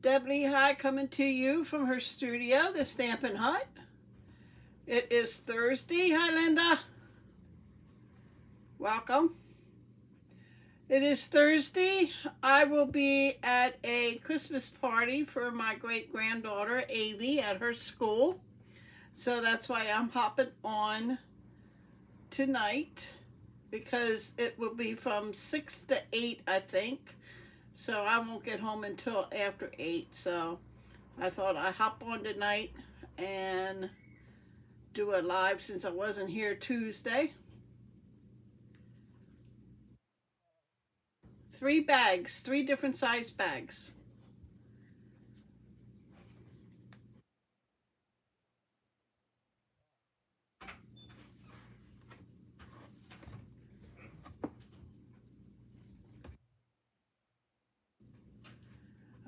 Deb Lehigh coming to you from her studio, the Stampin' Hut. It is Thursday. Hi, Linda. Welcome. It is Thursday. I will be at a Christmas party for my great-granddaughter, Avi, at her school. So that's why I'm hopping on tonight, because it will be from 6 to 8, I think. So I won't get home until after 8. So I thought I'd hop on tonight and do a live since I wasn't here Tuesday. 3 bags, 3 different size bags.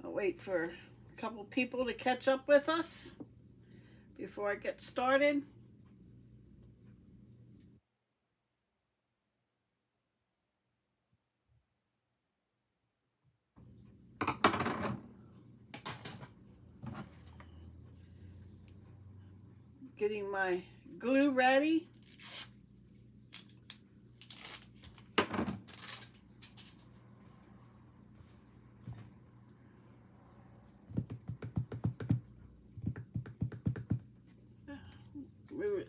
I'll wait for a couple people to catch up with us before I get started. Getting my glue ready. We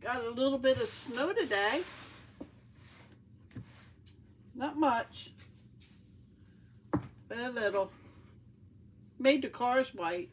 got a little bit of snow today. Not much, but a little. Made the cars white.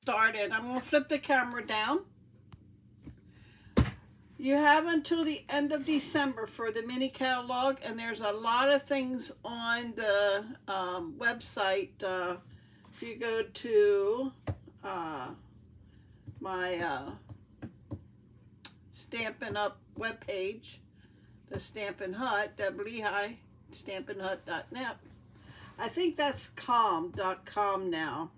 Started. I'm going to flip the camera down. You have until the end of December for the mini catalog, and there's a lot of things on the website. If you go to my Stampin' Up webpage, the Stampin' Hut, Deb Lehigh, stampinhut.net. I think that's com.com now.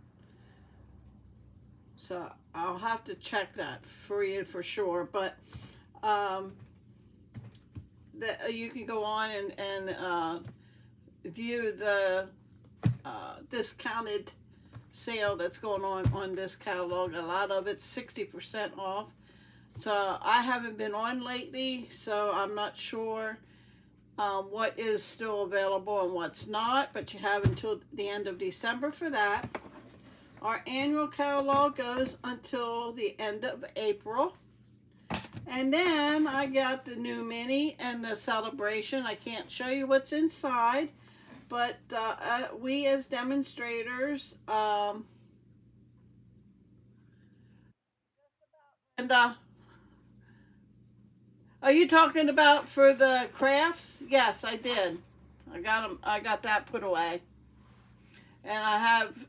So I'll have to check that for you for sure. But you can go on and view the discounted sale that's going on this catalog. A lot of it's 60% off. So I haven't been on lately, so I'm not sure what is still available and what's not, but you have until the end of December for that. Our annual catalog goes until the end of April. And then I got the new mini and the celebration. I can't show you what's inside, but we as demonstrators, and are you talking about for the crafts? Yes, I did. I got them. I got that put away, and I have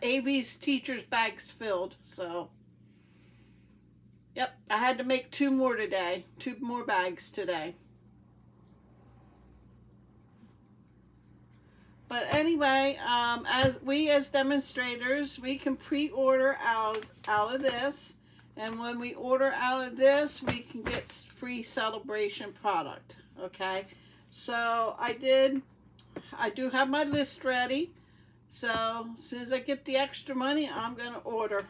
Avi's teacher's bags filled. So, yep, I had to make 2 more today. 2 more bags today. But anyway, as demonstrators, we can pre-order out of this. And when we order out of this, we can get free celebration product. Okay, so I do have my list ready. So as soon as I get the extra money, I'm going to order.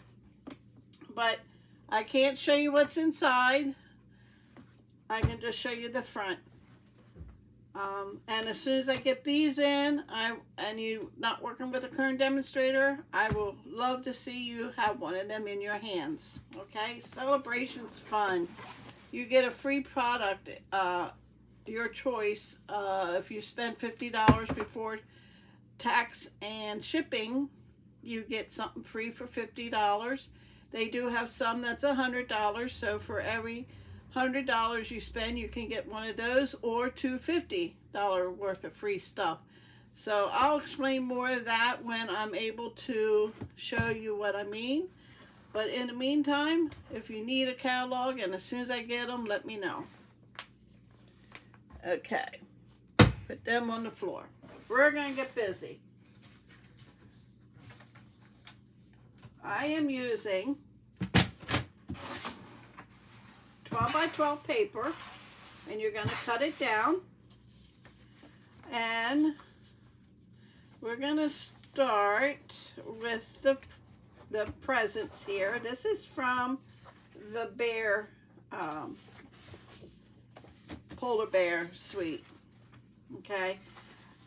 But I can't show you what's inside. I can just show you the front. And as soon as I get these in, and you not working with a current demonstrator, I will love to see you have one of them in your hands. Okay, celebration's fun. You get a free product, your choice. If you spend $50 before tax and shipping, you get something free for $50. They do have some that's $100. So for every $100 you spend, you can get one of those or $250 worth of free stuff. So I'll explain more of that when I'm able to show you what I mean. But in the meantime, if you need a catalog, and as soon as I get them, let me know. Okay, put them on the floor. We're going to get busy. I am using 12 by 12 paper, and you're going to cut it down. And we're going to start with the presents here. This is from the bear, polar bear suite. Okay.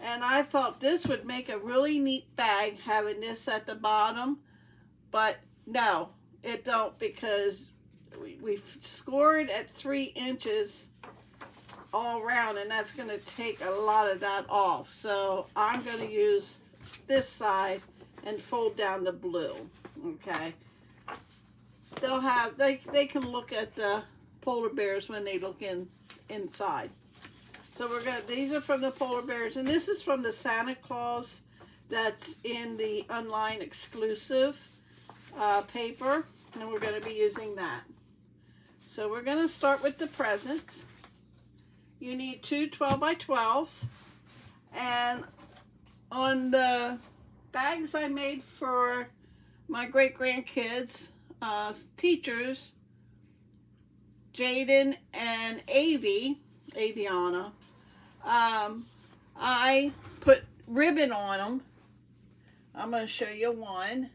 And I thought this would make a really neat bag having this at the bottom. But no, it don't, because we've scored at 3 inches all around, and that's going to take a lot of that off. So I'm going to use this side and fold down the blue. Okay, they'll have they can look at the polar bears when they look inside. So these are from the polar bears, and this is from the Santa Claus that's in the online exclusive paper, and we're going to be using that. So we're going to start with the presents. You need 2 12 by 12s, and on the bags I made for my great-grandkids, teachers, Jaden and Aviana, I put ribbon on them. I'm going to show you one.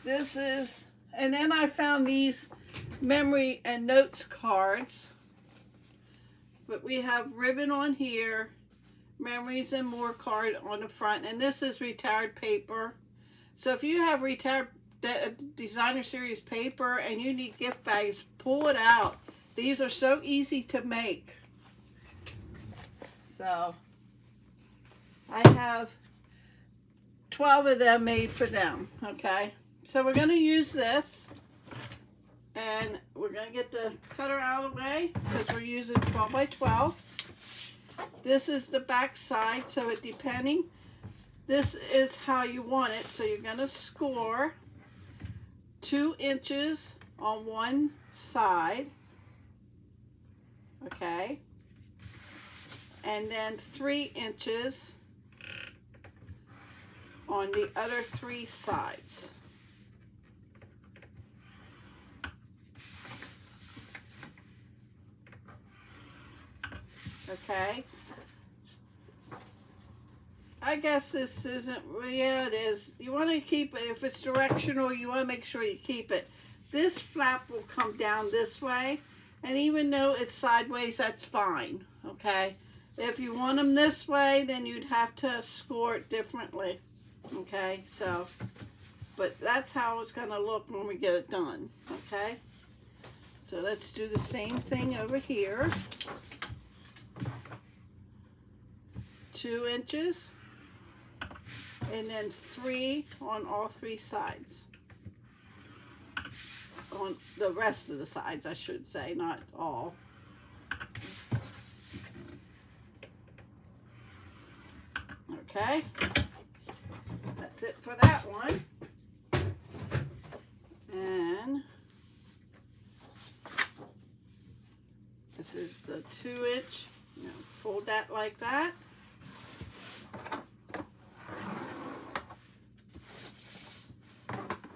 This is, and then I found these memory and notes cards. But we have ribbon on here, memories and more card on the front, and this is retired paper. So if you have retired designer series paper and you need gift bags, pull it out. These are so easy to make. So I have 12 of them made for them. Okay, so we're going to use this, and we're going to get the cutter out of the way because we're using 12 by 12. This is the back side, so it depending, this is how you want it. So you're going to score 2 inches on one side, okay, and then 3 inches on the other 3 sides. Okay, I guess this isn't, yeah, it is. You want to keep it, if it's directional, you want to make sure you keep it. This flap will come down this way, and even though it's sideways, that's fine, okay? If you want them this way, then you'd have to score it differently, okay? So, but that's how it's going to look when we get it done, okay? So let's do the same thing over here. 2 inches, and then 3 on all 3 sides. On the rest of the sides, I should say, not all. Okay, that's it for that one. And this is the 2 inch. You know, fold that like that.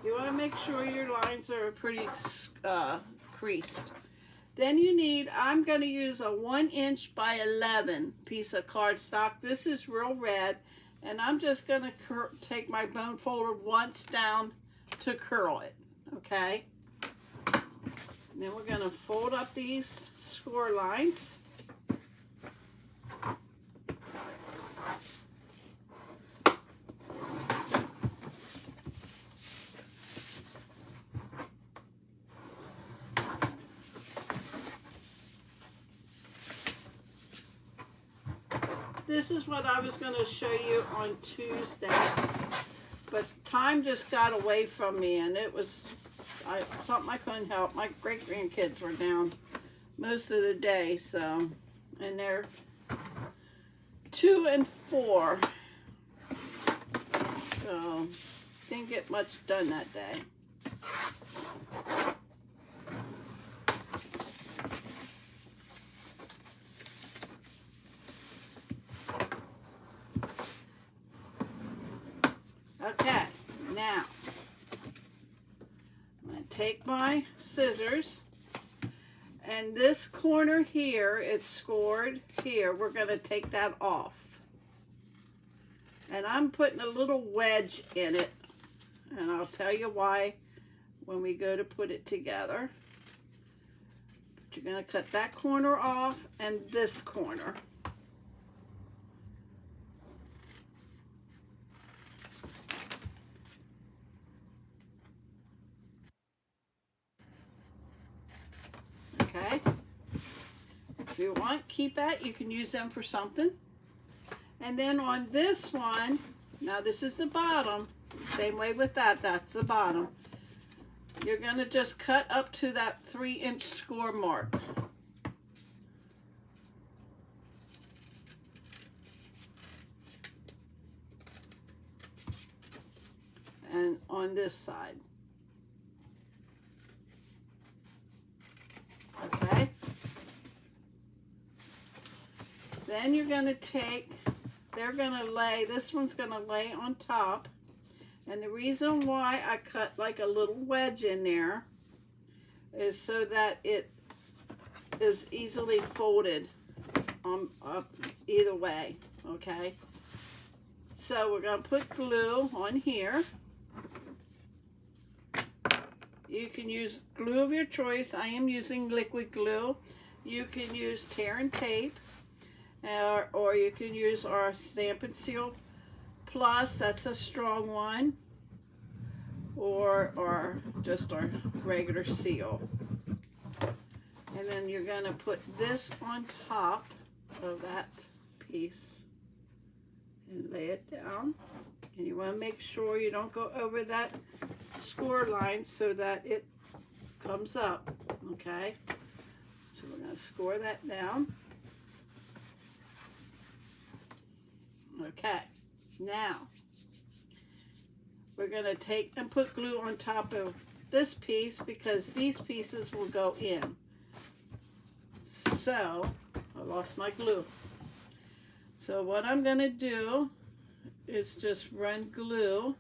You want to make sure your lines are pretty creased. Then you need, I'm going to use a 1 inch by 11 piece of cardstock. This is real red, and I'm just going to take my bone folder once down to curl it, okay? And then we're going to fold up these score lines. This is what I was going to show you on Tuesday, but time just got away from me, and it was something I couldn't help. My great-grandkids were down most of the day, so, and they're 2 and 4, so didn't get much done that day. Okay, now I'm going to take my scissors, and this corner here, it's scored here, we're going to take that off. And I'm putting a little wedge in it, and I'll tell you why when we go to put it together. But you're going to cut that corner off and this corner. Okay? If you want, keep that. You can use them for something. And then on this one, now this is the bottom. Same way with that, that's the bottom. You're going to just cut up to that 3-inch score mark. And on this side. Okay? Then you're going to take, they're going to lay, this one's going to lay on top. And the reason why I cut like a little wedge in there is so that it is easily folded up either way, okay? So we're going to put glue on here. You can use glue of your choice. I am using liquid glue. You can use tear and tape, or you can use our Stampin' Seal Plus, that's a strong one, or just our regular seal. And then you're going to put this on top of that piece and lay it down. And you want to make sure you don't go over that score line so that it comes up, okay? So we're going to score that down. Okay, now we're going to take and put glue on top of this piece because these pieces will go in. So, I lost my glue. So what I'm going to do is just run glue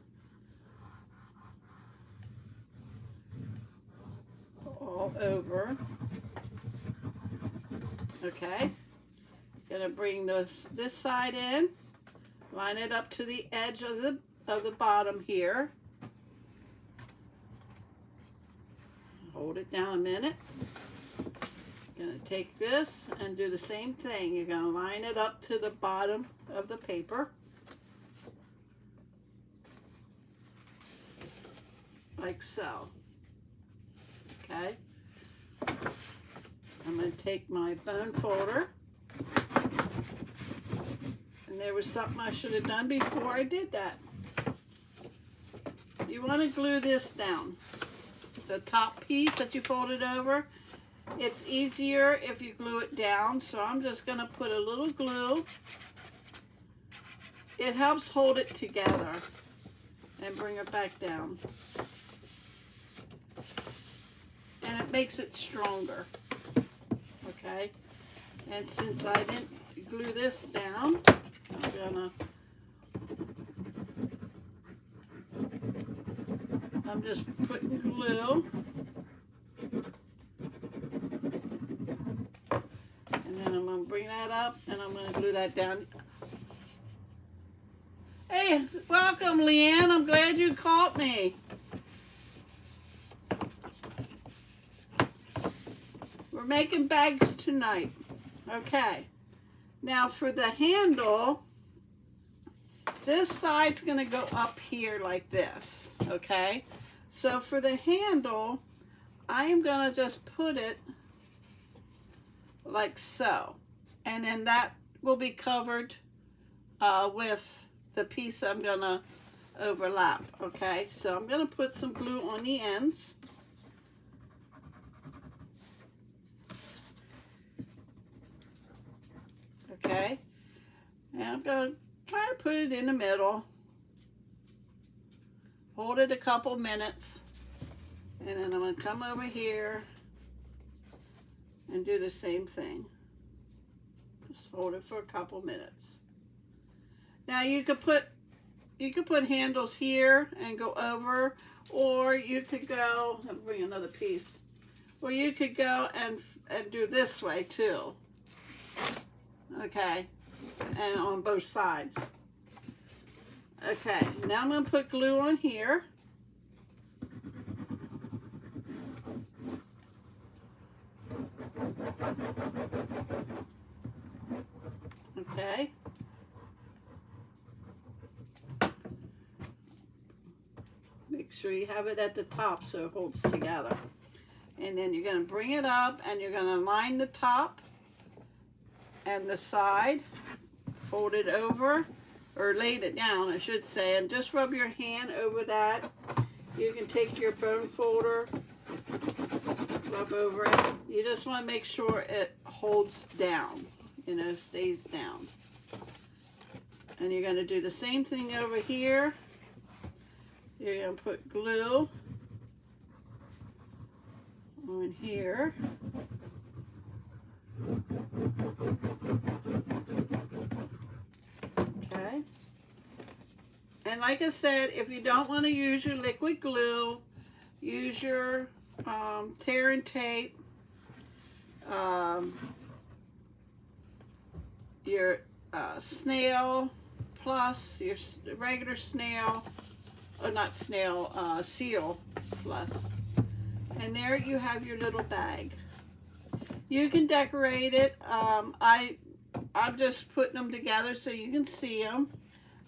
all over. Okay, going to bring this side in, line it up to the edge of the bottom here. Hold it down a minute. Going to take this and do the same thing. You're going to line it up to the bottom of the paper. Like so. Okay. I'm going to take my bone folder. And there was something I should have done before I did that. You want to glue this down. The top piece that you folded over. It's easier if you glue it down, so I'm just going to put a little glue. It helps hold it together and bring it back down. And it makes it stronger. Okay? And since I didn't glue this down, I'm just putting glue. And then I'm going to bring that up and I'm going to glue that down. Hey, welcome, Leanne. I'm glad you caught me. We're making bags tonight. Okay. Now for the handle, this side's going to go up here like this. Okay. So for the handle, I am going to just put it like so, and then that will be covered with the piece I'm gonna overlap. Okay, so I'm gonna put some glue on the ends. Okay, and I'm gonna try to put it in the middle. Hold it a couple minutes. And then I'm going to come over here and do the same thing. Just hold it for a couple minutes. Now you could put handles here and go over, or you could go, I'll bring another piece, or you could go and do this way too. Okay, and on both sides. Okay, now I'm going to put glue on here. Okay. Make sure you have it at the top so it holds together. And then you're going to bring it up and you're going to line the top and the side, fold it over, or lay it down, I should say, and just rub your hand over that. You can take your bone folder, rub over it. You just want to make sure it holds down, you know, stays down. And you're going to do the same thing over here. You're going to put glue on here. Okay. And like I said, if you don't want to use your liquid glue, use your tear and tape, your snail plus, your regular snail, or not snail, seal plus. And there you have your little bag. You can decorate it. I'm just putting them together so you can see them.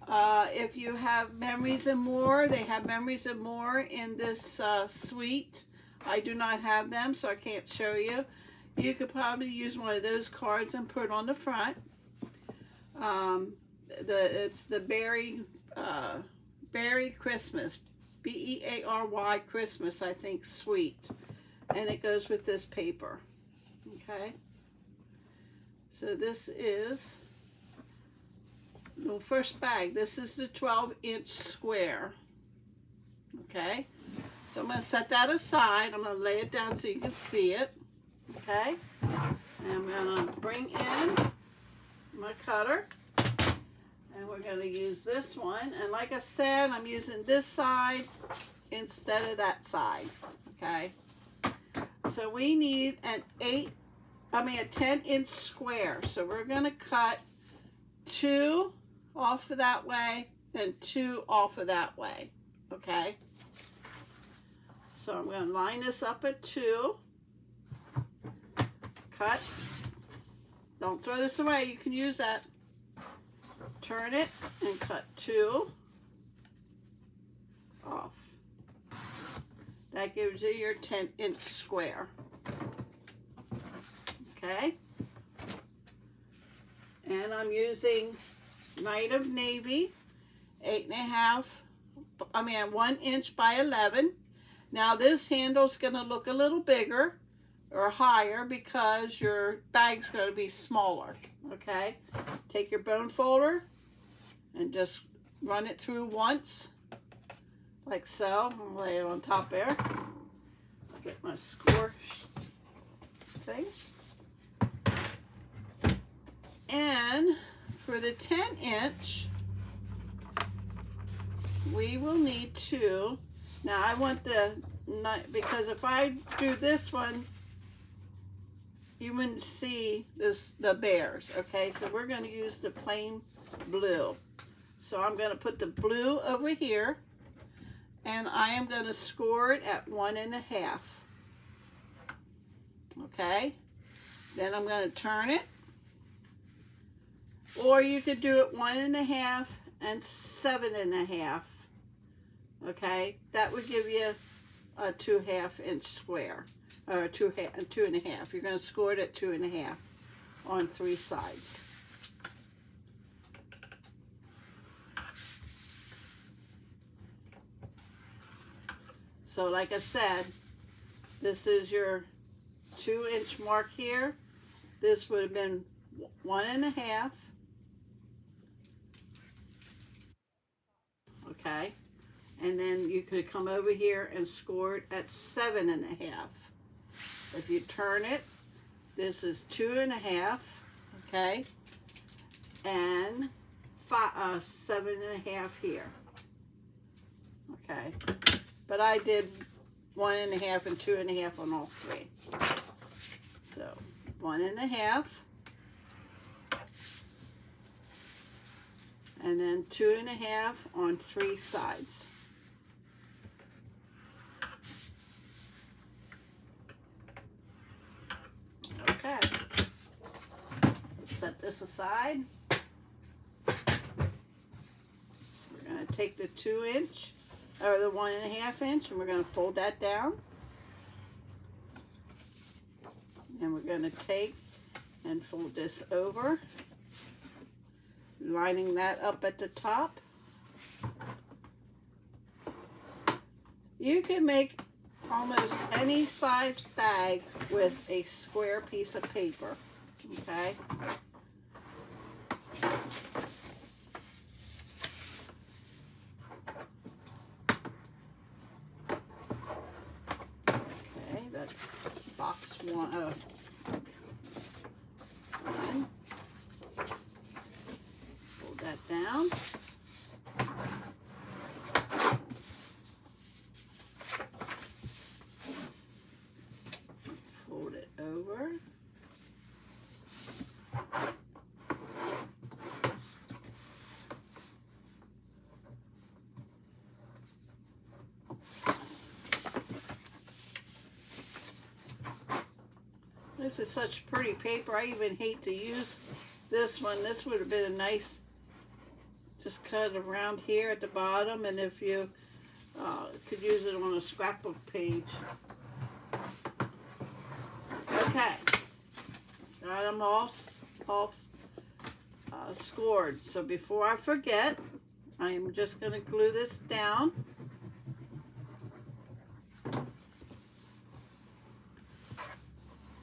If you have Memories and More, they have Memories and More in this suite. I do not have them, so I can't show you. You could probably use one of those cards and put it on the front. It's the Berry Christmas, B-E-A-R-Y Christmas, I think, suite. And it goes with this paper. Okay. So this is the first bag. This is the 12-inch square. Okay. So I'm going to set that aside. I'm going to lay it down so you can see it. Okay. And I'm going to bring in my cutter. And we're going to use this one. And like I said, I'm using this side instead of that side. Okay. So we need a 10-inch square. So we're going to cut 2 off of that way and 2 off of that way. Okay. So I'm going to line this up at 2. Cut. Don't throw this away. You can use that. Turn it and cut 2 off. That gives you your 10-inch square. Okay. And I'm using Night of Navy, 1 inch by 11. Now this handle's going to look a little bigger or higher because your bag's going to be smaller. Okay. Take your bone folder and just run it through once, like so. I'll lay it on top there. I'll get my score thing. And for the 10-inch, we will need 2. Now I want because if I do this one, you wouldn't see the bears. Okay, so we're going to use the plain blue. So I'm going to put the blue over here, and I am going to score it at 1.5. Okay, then I'm going to turn it. Or you could do it 1.5 and 7.5. Okay, that would give you a 2.5-inch square, or 2.5. You're going to score it at 2.5 on 3 sides. So like I said, this is your 2-inch mark here. This would have been 1.5. Okay. And then you could come over here and score it at 7.5. If you turn it, this is 2.5, okay, and 7.5 here, okay. But I did 1.5 and 2.5 on all three. So 1.5, and then 2.5 on 3 sides. Okay, set this aside. We're going to take the 2-inch or the 1.5 inch and we're going to fold that down. And we're going to take and fold this over, lining that up at the top. You can make almost any size bag with a square piece of paper, okay? Okay, that's box one. Fold that down. Fold it over. This is such pretty paper. I even hate to use this one. This would have been a nice, just cut around here at the bottom, and if you could use it on a scrapbook page. Okay, got them all scored. So before I forget, I am just going to glue this down.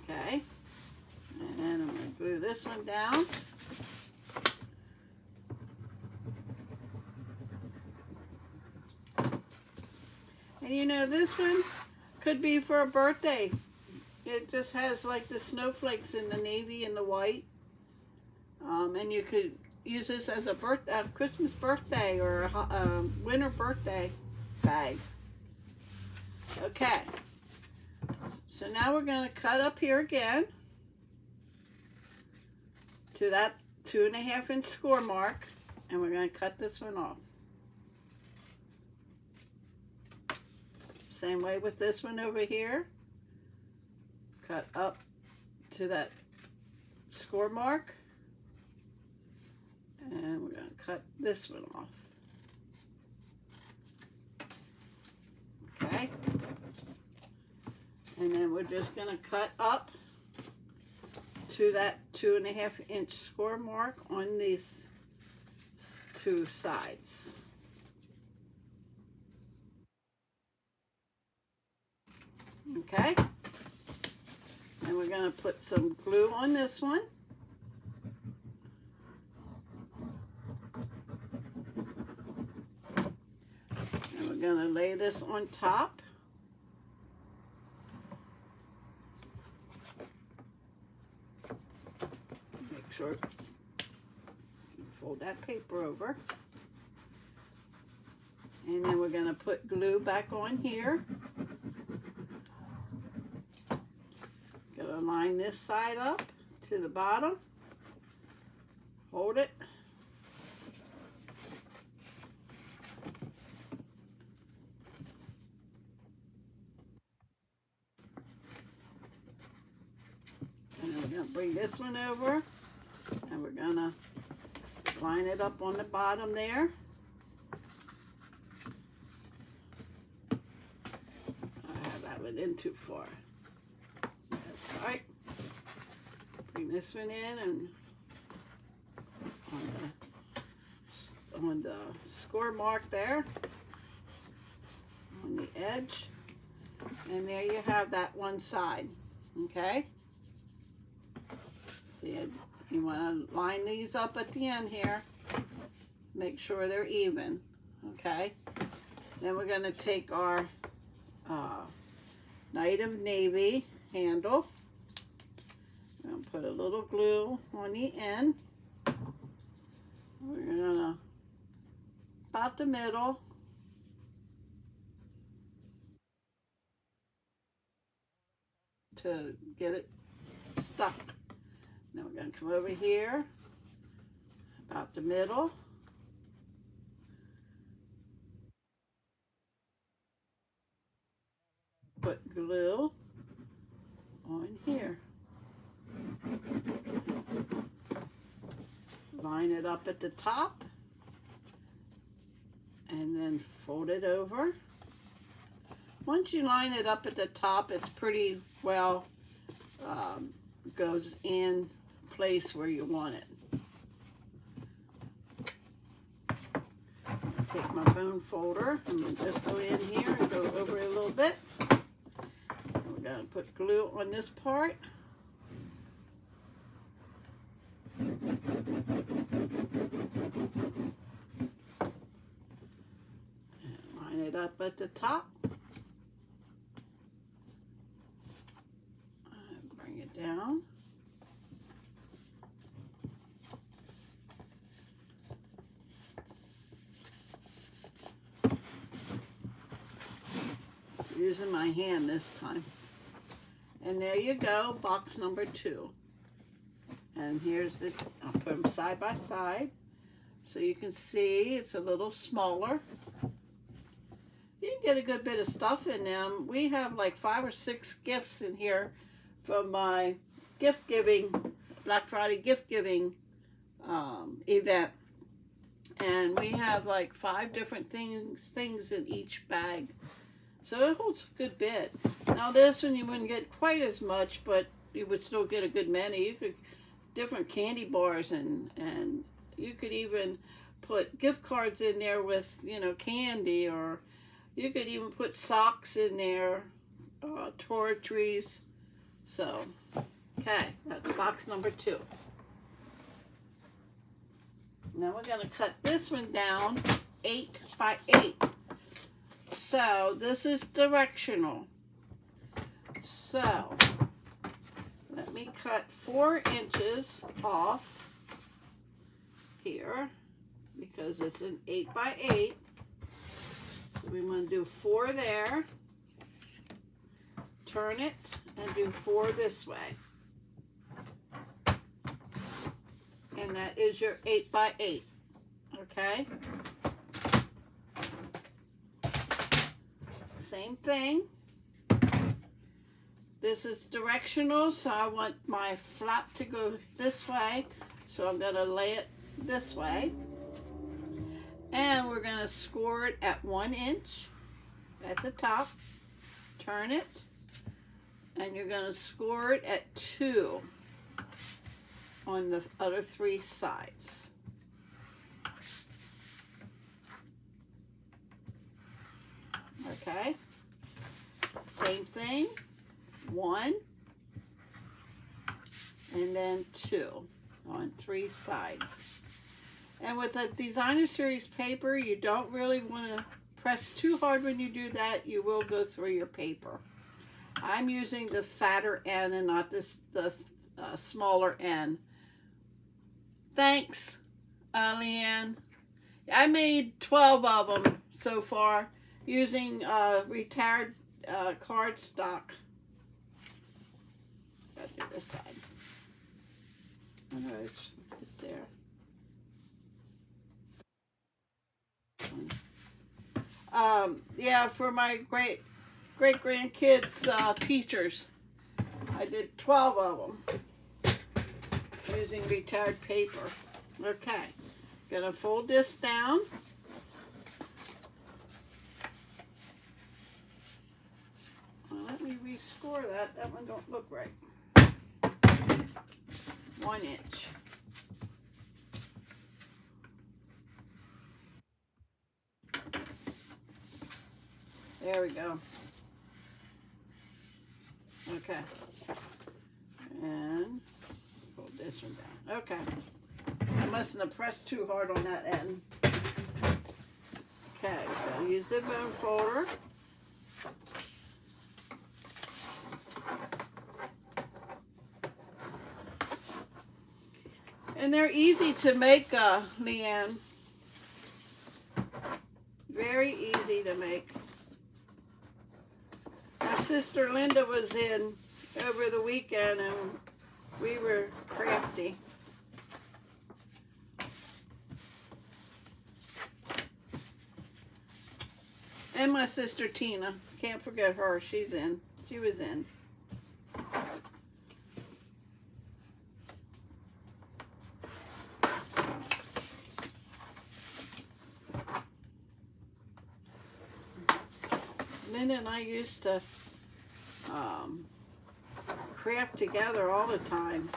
Okay, and I'm going to glue this one down. And you know, this one could be for a birthday. It just has like the snowflakes in the navy and the white. And you could use this as a Christmas birthday or a winter birthday bag. Okay. So now we're going to cut up here again to that 2.5 inch score mark, and we're going to cut this one off. Same way with this one over here. Cut up to that score mark, and we're going to cut this one off. Okay. And then we're just going to cut up to that 2.5 inch score mark on these 2 sides. Okay. And we're going to put some glue on this one. And we're going to lay this on top. Make sure you fold that paper over. And then we're going to put glue back on here. Going to line this side up to the bottom. Hold it. And then we're going to bring this one over, and we're going to line it up on the bottom there. That went in too far. That's right. Bring this one in and on the score mark there, on the edge, and there you have that one side. Okay. See, you want to line these up at the end here. Make sure they're even. Okay. Then we're going to take our Night of Navy handle. I'm going to put a little glue on the end. We're going to, about the middle, to get it stuck. Now we're going to come over here, about the middle. Put glue on here. Line it up at the top and then fold it over. Once you line it up at the top, it's pretty well goes in place where you want it. Take my bone folder and just go in here and go over it a little bit. We're going to put glue on this part. And line it up at the top. And bring it down. Using my hand this time. And there you go, box number 2. And here's this, I'll put them side by side so you can see it's a little smaller. You can get a good bit of stuff in them. We have like 5 or 6 gifts in here from my gift giving, Black Friday gift giving event. And we have like 5 different things in each bag. So it holds a good bit. Now this one you wouldn't get quite as much, but you would still get a good many. You could different candy bars and you could even put gift cards in there with, you know, candy, or you could even put socks in there, toiletries. So, okay, that's box number 2. Now we're going to cut this one down 8 by 8. So this is directional. So let me cut 4 inches off here because it's an 8 by 8. So we want to do 4 there. Turn it and do 4 this way. And that is your 8 by 8. Okay? Same thing. This is directional, so I want my flap to go this way. So I'm going to lay it this way. And we're going to score it at 1 inch at the top. Turn it. And you're going to score it at 2 on the other 3 sides. Okay, same thing, 1 and then 2 on 3 sides. And with the Designer Series paper, you don't really want to press too hard when you do that. You will go through your paper. I'm using the fatter end and not the smaller end. Thanks, Leanne. I made 12 of them so far, using retired cardstock. Gotta do this side. I know it's there. Yeah, for my great grandkids teachers, I did 12 of them using retired paper. Okay, gonna fold this down. Let me rescore that. That one don't look right. 1 inch. There we go. Okay. And pull this one down. Okay. I mustn't have pressed too hard on that end. Okay, so use the bone folder. And they're easy to make, Leanne. Very easy to make. My sister Linda was in over the weekend and we were crafty. And my sister Tina. Can't forget her. She's in. She was in. Linda and I used to craft together all the time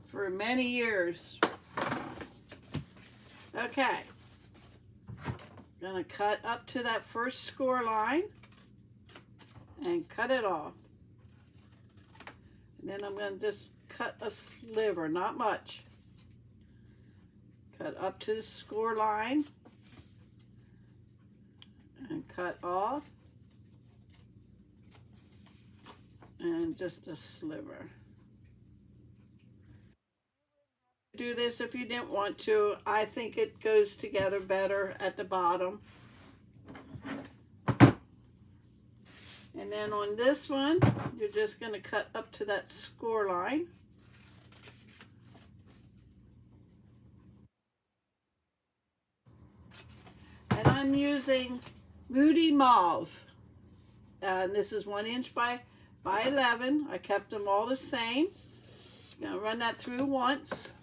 for many years. Okay, gonna cut up to that first score line and cut it off. And then I'm gonna just cut a sliver, not much. Cut up to the score line and cut off, and just a sliver. Do this if you didn't want to. I think it goes together better at the bottom. And then on this one, you're just going to cut up to that score line. And I'm using Moody Mauve. And this is 1 inch by 11. I kept them all the same. I'm going to run that through once.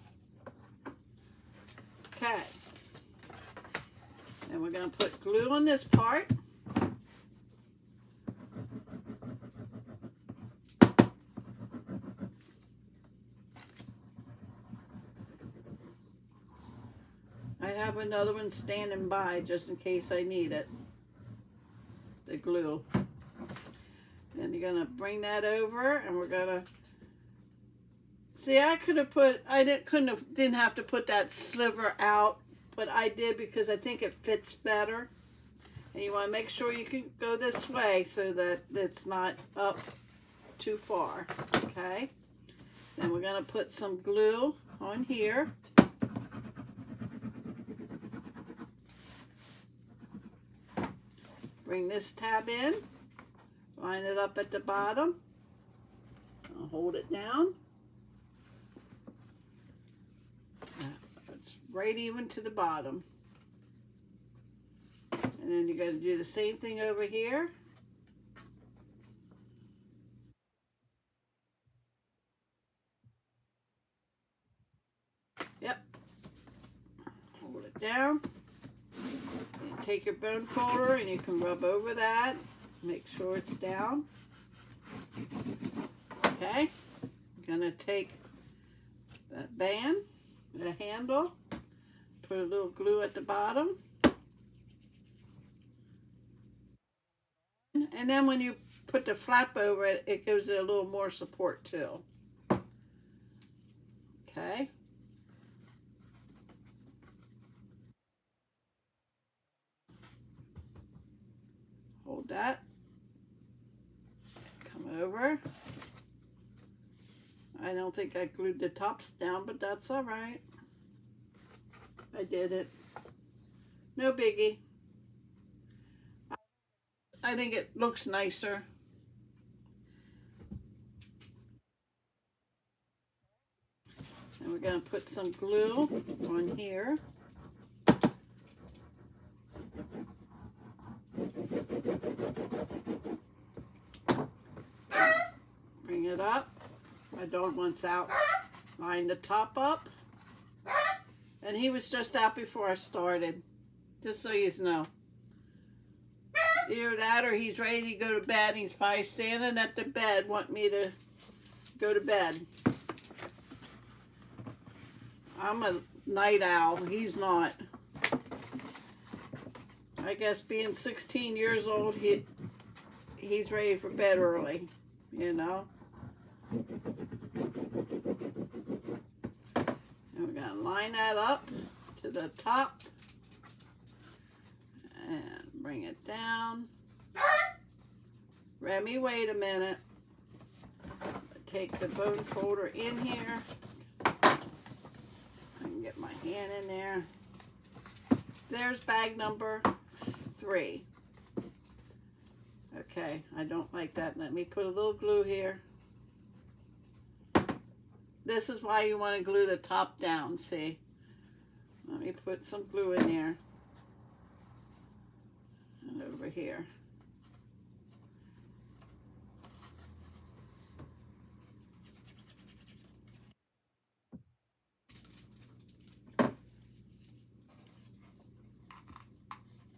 Okay. And we're going to put glue on this part. I have another one standing by just in case I need it. The glue. Then you're going to bring that over and we're going to see, I could have put, didn't have to put that sliver out, but I did because I think it fits better. And you want to make sure you can go this way so that it's not up too far, okay? Then we're going to put some glue on here. Bring this tab in, line it up at the bottom. I'll hold it down. It's right even to the bottom. And then you're going to do the same thing over here. Yep. Hold it down. And take your bone folder and you can rub over that. Make sure it's down. Okay. I'm going to take that band, the handle, put a little glue at the bottom. And then when you put the flap over it, it gives it a little more support too. Okay. Hold that. Come over. I don't think I glued the tops down, but that's all right. I did it. No biggie. I think it looks nicer. And we're going to put some glue on here. Bring it up. My dog wants out. Line the top up. And he was just out before I started. Just so you know. Either that or he's ready to go to bed. He's probably standing at the bed wanting me to go to bed. I'm a night owl. He's not. I guess being 16 years old, he's ready for bed early, you know. And we're going to line that up to the top. bring it down. Remy, wait a minute. Take the bone folder in here. I can get my hand in there. There's bag number 3. Okay, I don't like that. Let me put a little glue here. This is why you want to glue the top down, see? Let me put some glue in there. And over here.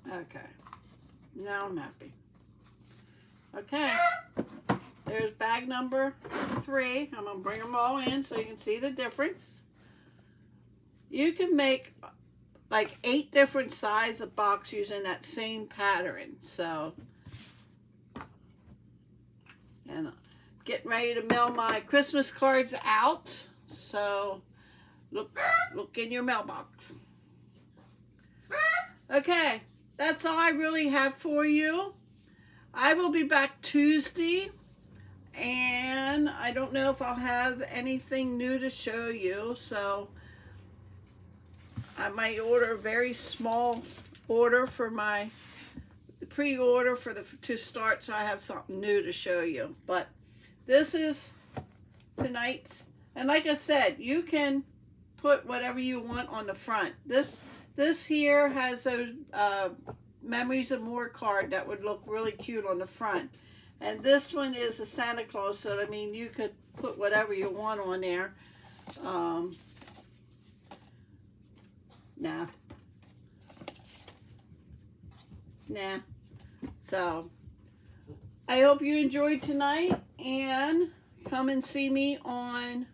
Okay, now I'm happy. Okay, there's bag number 3. I'm going to bring them all in so you can see the difference. You can make like 8 different sizes of box using that same pattern. So, and getting ready to mail my Christmas cards out. So, look in your mailbox. Okay, that's all I really have for you. I will be back Tuesday, and I don't know if I'll have anything new to show you, so I might order a very small order for my pre-order for to start, so I have something new to show you. But this is tonight's, and like I said, you can put whatever you want on the front. This here has those Memories of More card that would look really cute on the front. And this one is a Santa Claus, so I mean, you could put whatever you want on there. Nah. So, I hope you enjoyed tonight, and come and see me on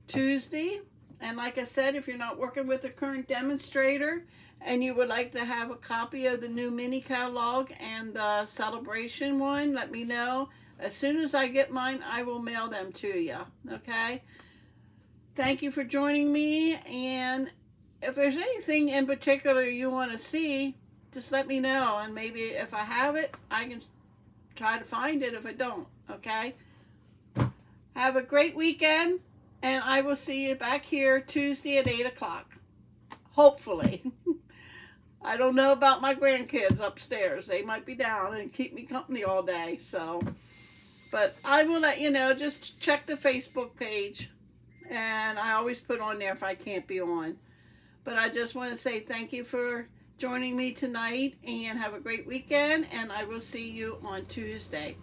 Tuesday. And like I said, if you're not working with a current demonstrator and you would like to have a copy of the new mini catalog and the celebration one, let me know. As soon as I get mine, I will mail them to you. Okay? Thank you for joining me. And if there's anything in particular you want to see, just let me know. And maybe if I have it, I can try to find it if I don't. Okay? Have a great weekend. And I will see you back here Tuesday at 8 o'clock. Hopefully. I don't know about my grandkids upstairs. They might be down and keep me company all day. So, but I will let you know. Just check the Facebook page. And I always put on there if I can't be on. But I just want to say thank you for joining me tonight. And have a great weekend. And I will see you on Tuesday.